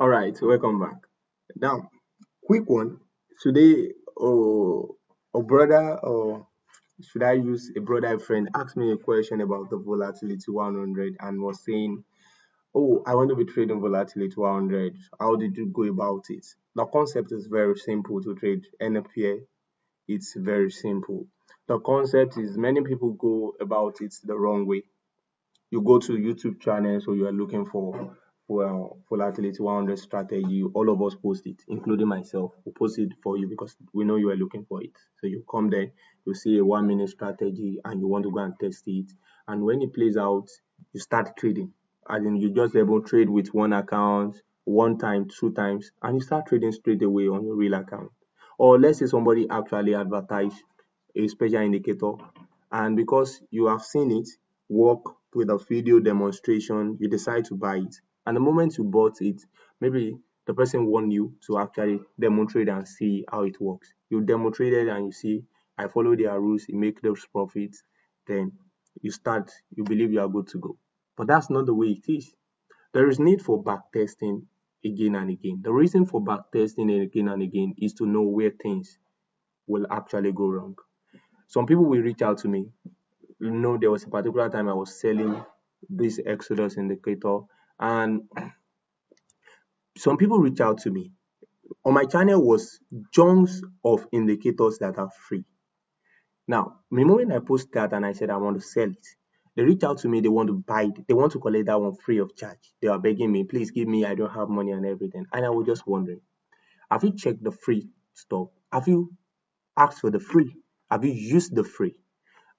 All right, welcome back. Now, quick one. Today, a brother, or should I use a brother, a friend, asked me a question about the volatility 100 and was saying, "Oh, I want to be trading volatility 100. How did you go about it?" The concept is very simple to trade NFPA. It's very simple. The concept is many people go about it the wrong way. You go to YouTube channels or you are looking for volatility 100 strategy, all of us post it, including myself. We post it for you because we know you are looking for it. So you come there, you see a 1 minute strategy and you want to go and test it. And when it plays out, you start trading. As in you just able trade with one account, one time, two times, and you start trading straight away on your real account. Or let's say somebody actually advertise a special indicator, and because you have seen it work with a video demonstration, you decide to buy it. And the moment you bought it, maybe the person want you to actually demonstrate and see how it works. You demonstrated and you see, I follow their rules, you make those profits, then you believe you are good to go. But that's not the way it is. There is need for back testing again and again. The reason for back testing again and again is to know where things will actually go wrong. Some people will reach out to me. There was a particular time I was selling this Exodus indicator, and some people reach out to me. On my channel was chunks of indicators that are free. Now, the moment I post that and I said I want to sell it, they reach out to me, they want to buy it, they want to collect that one free of charge. They are begging me, please give me, I don't have money and everything. And I was just wondering, have you checked the free stuff? Have you asked for the free? Have you used the free?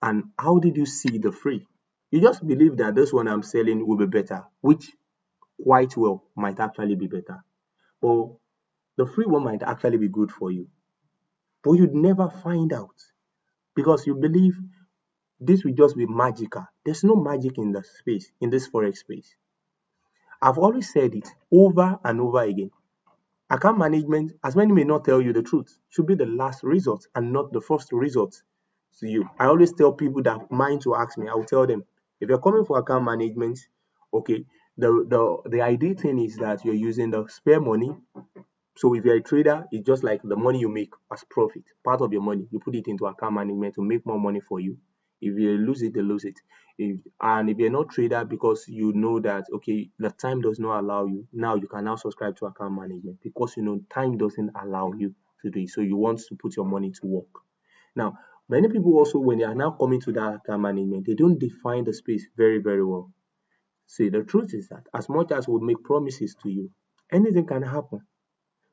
And how did you see the free? You just believe that this one I'm selling will be better, which quite well might actually be better. But the free one might actually be good for you. But you'd never find out because you believe this will just be magical. There's no magic in the space, in this forex space. I've always said it over and over again. Account management, as many may not tell you the truth, should be the last resort and not the first resort to you. I always tell people that mind to ask me, I will tell them, if you're coming for account management, okay, the ideal thing is that you're using the spare money. So if you're a trader, it's just like the money you make as profit, part of your money, you put it into account management to make more money for you. If you lose it, they lose it. And if you're not trader, because you know that okay, the time does not allow you, now you can now subscribe to account management because you know time doesn't allow you to do it. So you want to put your money to work. Now, many people also, when they are now coming to that account management, they don't define the space very, very well. See, the truth is that as much as we make promises to you, anything can happen.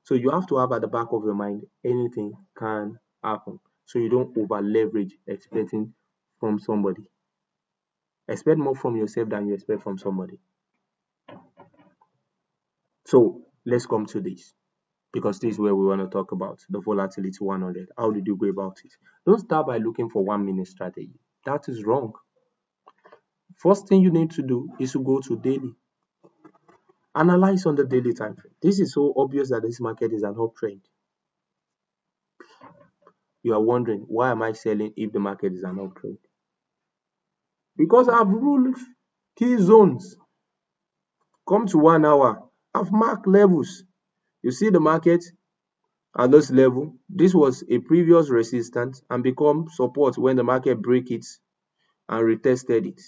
So you have to have at the back of your mind, anything can happen. So you don't over leverage expecting from somebody. Expect more from yourself than you expect from somebody. So let's come to this because this is where we want to talk about the volatility 100. How did you go about it? Don't start by looking for 1 minute strategy. That is wrong. First thing you need to do is to go to daily. Analyze on the daily time frame. This is so obvious that this market is an uptrend. You are wondering, why am I selling if the market is an uptrend? Because I've ruled key zones. Come to 1 hour. I've marked levels. You see the market at this level. This was a previous resistance and become support when the market break it and retested it.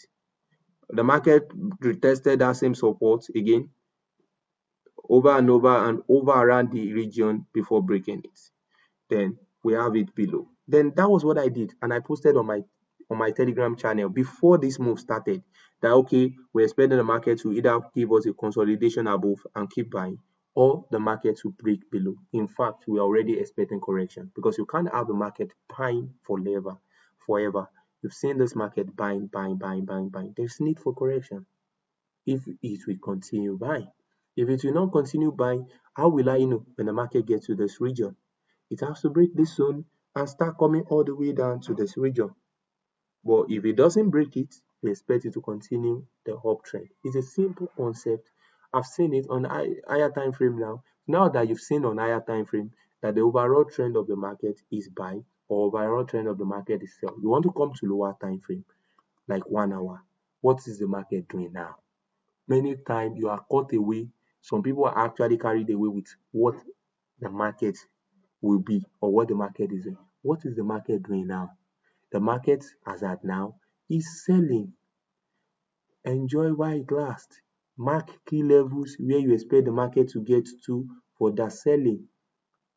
The market retested that same support again over and over around the region before breaking it. Then we have it below. Then that was what I did, and I posted on my Telegram channel before this move started that okay, we're expecting the market to either give us a consolidation above and keep buying, or the market to break below. In fact, we're already expecting correction because you can't have the market buying forever. You've seen this market buying. There's need for correction if it will continue buying. If it will not continue buying, how will I know when the market gets to this region? It has to break this zone and start coming all the way down to this region. But if it doesn't break it, we expect it to continue the uptrend. It's a simple concept. I've seen it on higher time frame now. Now that you've seen on higher time frame that the overall trend of the market is buy or overall trend of the market is sell, you want to come to lower time frame like 1 hour. What is the market doing now? Many times you are caught away. some people are actually carried away with what the market will be or what the market is doing. What is the market doing now? The market as at now is selling. Enjoy while it lasts. Mark key levels where you expect the market to get to for that selling.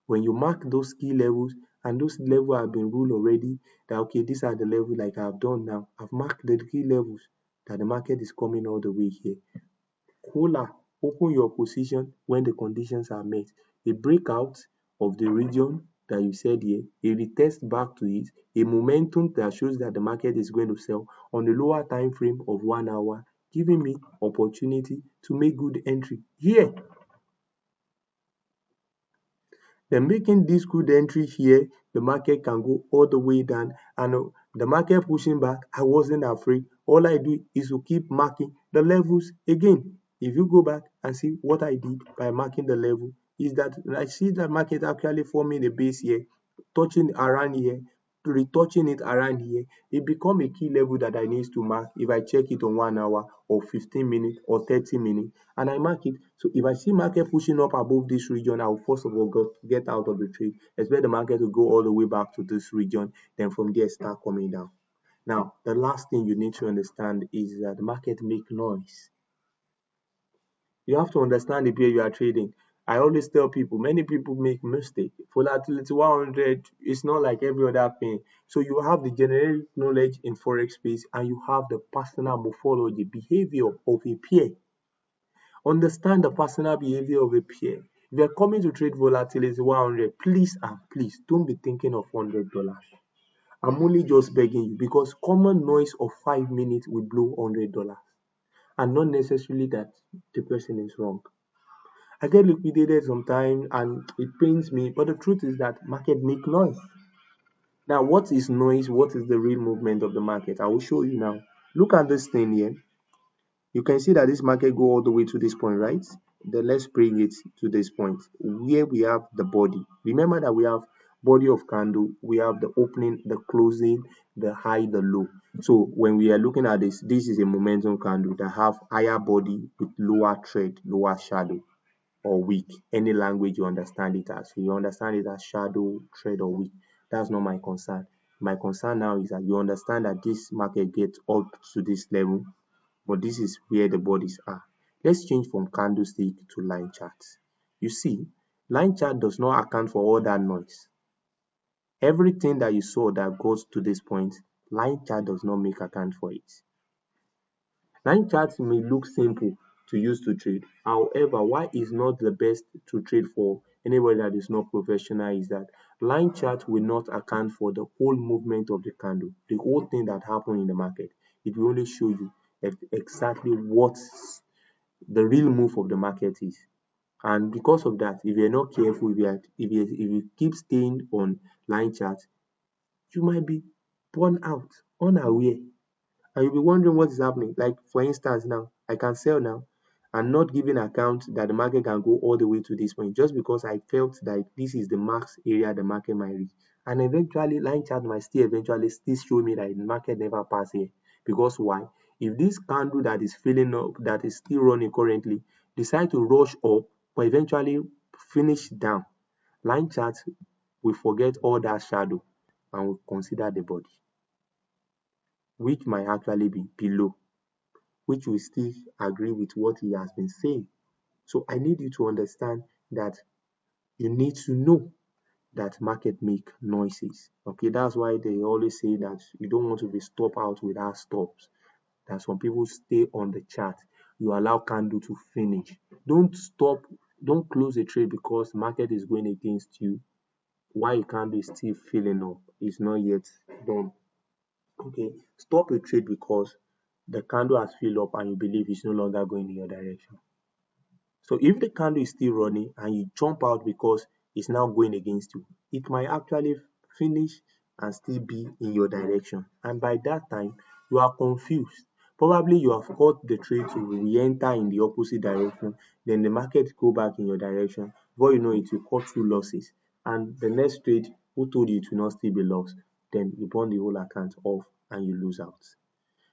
When you mark those key levels and those levels have been ruled already, that okay, these are the levels like I've done now. I've marked the key levels that the market is coming all the way here. Cooler, open your position when the conditions are met. A breakout of the region that you said here, a retest back to it, a momentum that shows that the market is going to sell on the lower time frame of 1 hour, giving me opportunity to make good entry here. Then making this good entry here, the market can go all the way down, and the market pushing back, I wasn't afraid. All I do is to keep marking the levels again. If you go back and see what I did by marking the level, is that I see the market actually forming a base here, touching around here, retouching it around here. It become a key level that I need to mark if I check it on 1 hour or 15 minutes or 30 minutes, and I mark it. So if I see market pushing up above this region, I will first of all get out of the trade, expect the market to go all the way back to this region, then from there start coming down. Now, the last thing you need to understand is that the market make noise. You have to understand the pair you are trading. I always tell people, many people make mistake. Volatility 100 is not like every other thing. So you have the generic knowledge in forex space and you have the personal morphology, behavior of a pair. Understand the personal behavior of a pair. If you're coming to trade volatility 100, please and please don't be thinking of $100. I'm only just begging you because common noise of 5 minutes will blow $100 and not necessarily that the person is wrong. I get liquidated sometimes and it pains me, but the truth is that market make noise. Now, what is noise? What is the real movement of the market? I will show you now. Look at this thing here. You can see that this market go all the way to this point, right? Then let's bring it to this point where we have the body. Remember that we have body of candle, we have the opening, the closing, the high, the low. So when we are looking at this, this is a momentum candle that have higher body with lower trade, lower shadow or wick, any language you understand it as. So you understand it as shadow, trade, or wick. That's not my concern. My concern now is that you understand that this market gets up to this level, but this is where the bodies are. Let's change from candlestick to line charts. You see, line chart does not account for all that noise. Everything that you saw that goes to this point, line chart does not make account for it. Line charts may look simple to use to trade. However, why is not the best to trade for anybody that is not professional is that line chart will not account for the whole movement of the candle, the whole thing that happened in the market. It will only show you exactly what the real move of the market is. And because of that, if you're not careful, if you keep staying on line chart, you might be burned out, unaware, and you'll be wondering what is happening. Like for instance, now I can sell now and not giving account that the market can go all the way to this point just because I felt that this is the max area the market might reach. And eventually, line chart might still eventually still show me that the market never passed here. Because why? If this candle that is filling up, that is still running currently, decide to rush up but eventually finish down, line chart will forget all that shadow and will consider the body, which might actually be below, which will still agree with what he has been saying. So I need you to understand that you need to know that market make noises. Okay, that's why they always say that you don't want to be stop out without stops. That some people stay on the chart. You allow candle to finish. Don't stop, don't close a trade because market is going against you while candle is still filling up. It's not yet done. Okay, stop a trade because the candle has filled up and you believe it's no longer going in your direction. So if the candle is still running and you jump out because it's now going against you, it might actually finish and still be in your direction. And by that time, you are confused. Probably you have caught the trade to re-enter in the opposite direction, then the market go back in your direction. Before you know it, you caught two losses. And the next trade, who told you to not still be lost? Then you burn the whole account off and you lose out.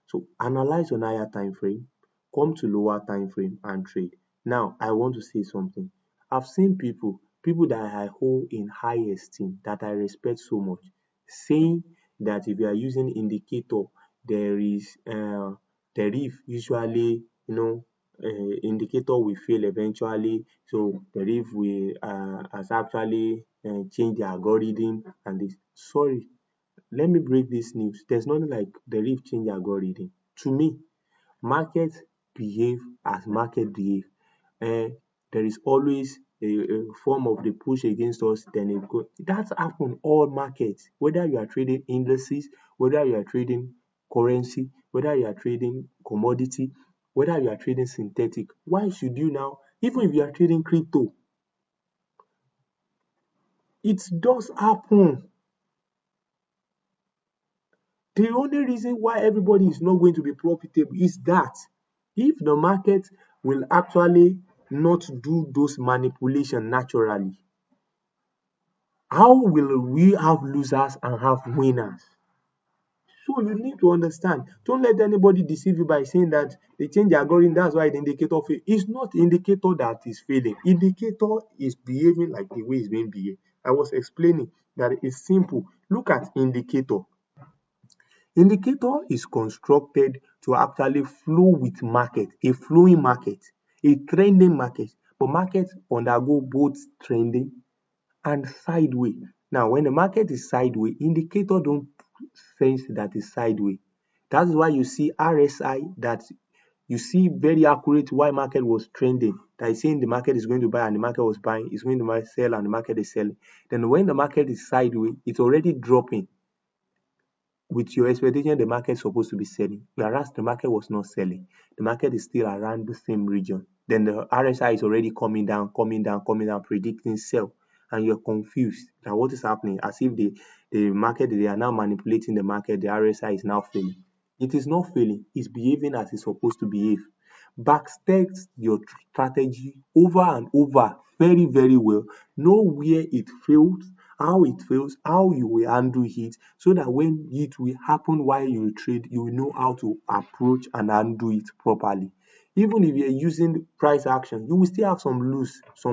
So analyze on higher time frame, come to lower time frame and trade. Now, I want to say something. I've seen people that I hold in high esteem, that I respect so much, saying that if you are using indicator, there is the reef usually, indicator will fail eventually. So the reef will has actually changed the algorithm and this. Sorry, let me break this news. There's nothing like the reef change algorithm. To me, market behave as market behave. There is always a form of the push against us, then it go. That happen all markets, whether you are trading indices, whether you are trading currency, whether you are trading commodity, whether you are trading synthetic. Why should you now, even if you are trading crypto, it does happen. The only reason why everybody is not going to be profitable is that if the market will actually not do those manipulation naturally, how will we have losers and have winners? So you need to understand. Don't let anybody deceive you by saying that they change the algorithm, that's why the indicator fail. It's not indicator that is failing. Indicator is behaving like the way it's being behaved. I was explaining that it's simple. Look at indicator. Indicator is constructed to actually flow with market, a flowing market, a trending market. But markets undergo both trending and sideways. Now, when the market is sideways, indicator don't sense that it's sideways. That's why you see RSI that you see very accurate why market was trending. That is saying the market is going to buy and the market was buying, it's going to sell and the market is selling. Then when the market is sideways, it's already dropping with your expectation the market is supposed to be selling, whereas the market was not selling. The market is still around the same region. Then the RSI is already coming down, coming down, coming down, predicting sell. And you're confused that what is happening, as if the market, they are now manipulating the market, the RSI is now failing. It is not failing, it's behaving as it's supposed to behave. Backtest your strategy over and over very, very well. Know where it fails, how you will handle it, so that when it will happen while you trade, you will know how to approach and handle it properly. Even if you're using price action, you will still have some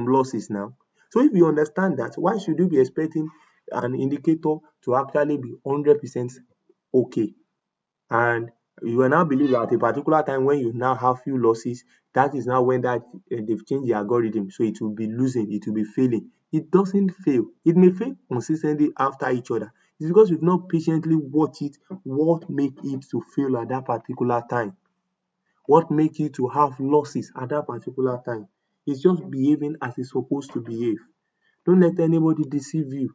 losses now. So if you understand that, why should you be expecting an indicator to actually be 100% okay? And you will now believe at a particular time when you now have few losses, that is now when that they've changed the algorithm, so it will be losing, it will be failing. It doesn't fail. It may fail consistently after each other. It's because we've not patiently watched it, what make it to fail at that particular time, what make it to have losses at that particular time. It's just behaving as it's supposed to behave. Don't let anybody deceive you.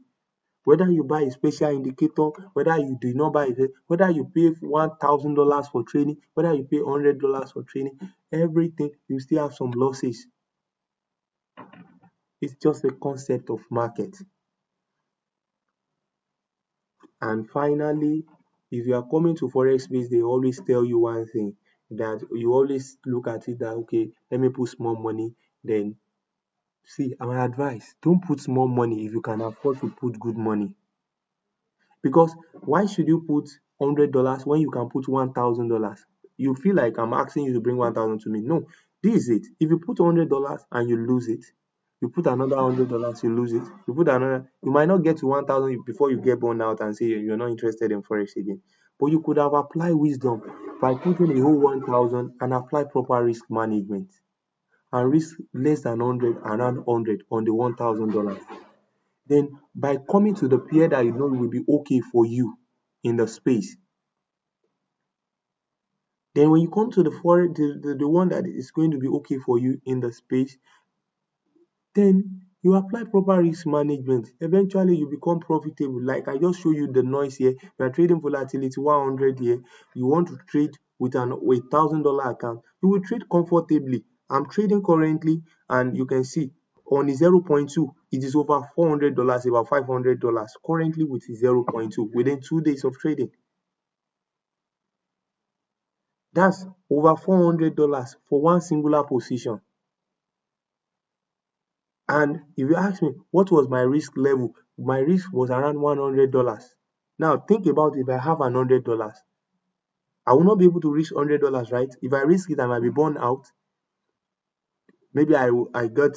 Whether you buy a special indicator, whether you do not buy it, whether you pay $1,000 for trading, whether you pay $100 for trading, everything, you still have some losses. It's just a concept of market. And finally, if you are coming to forex space, they always tell you one thing, that you always look at it that, okay, let me put small money. Then see, my advice, don't put small money if you can afford to put good money. Because why should you put $100 when you can put $1,000? You feel like I'm asking you to bring 1,000 to me. No, this is it. If you put $100 and you lose it, you put another $100, you lose it. You put another, you might not get to 1,000 before you get burned out and say you're not interested in forex again. But you could have applied wisdom by putting a whole 1,000 and apply proper risk management and risk less than 100, around 100 on the $1,000. Then by coming to the pair that you know will be okay for you in the space, then when you come to the foreign, the one that is going to be okay for you in the space, then you apply proper risk management. Eventually you become profitable. Like I just show you the noise here. You are trading volatility 100 here. You want to trade with an $1,000 account, you will trade comfortably. I'm trading currently, and you can see on the 0.2 it is over $400, about $500 currently with 0.2 within 2 days of trading. That's over $400 for one singular position. And if you ask me what was my risk level, my risk was around $100. Now think about it, if I have $100, I will not be able to reach $100, right? If I risk it, I might be burned out. maybe I got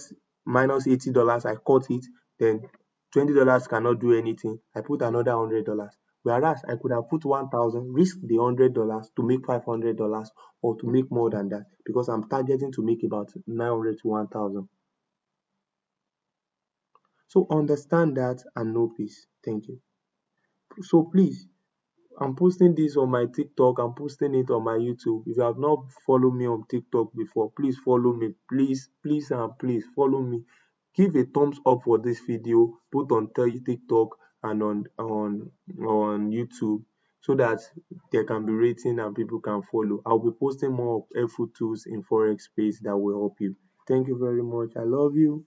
minus $80, I cut it, then $20 cannot do anything. I put another $100. Whereas I could have put 1,000, risk the $100 to make $500 or to make more than that because I'm targeting to make about 900 to 1,000. So understand that and know peace. Thank you. So please, I'm posting this on my TikTok. I'm posting it on my YouTube. If you have not followed me on TikTok before, please follow me. Please, please, and please follow me. Give a thumbs up for this video, both on TikTok and on YouTube, so that there can be rating and people can follow. I'll be posting more helpful tools in forex space that will help you. Thank you very much. I love you.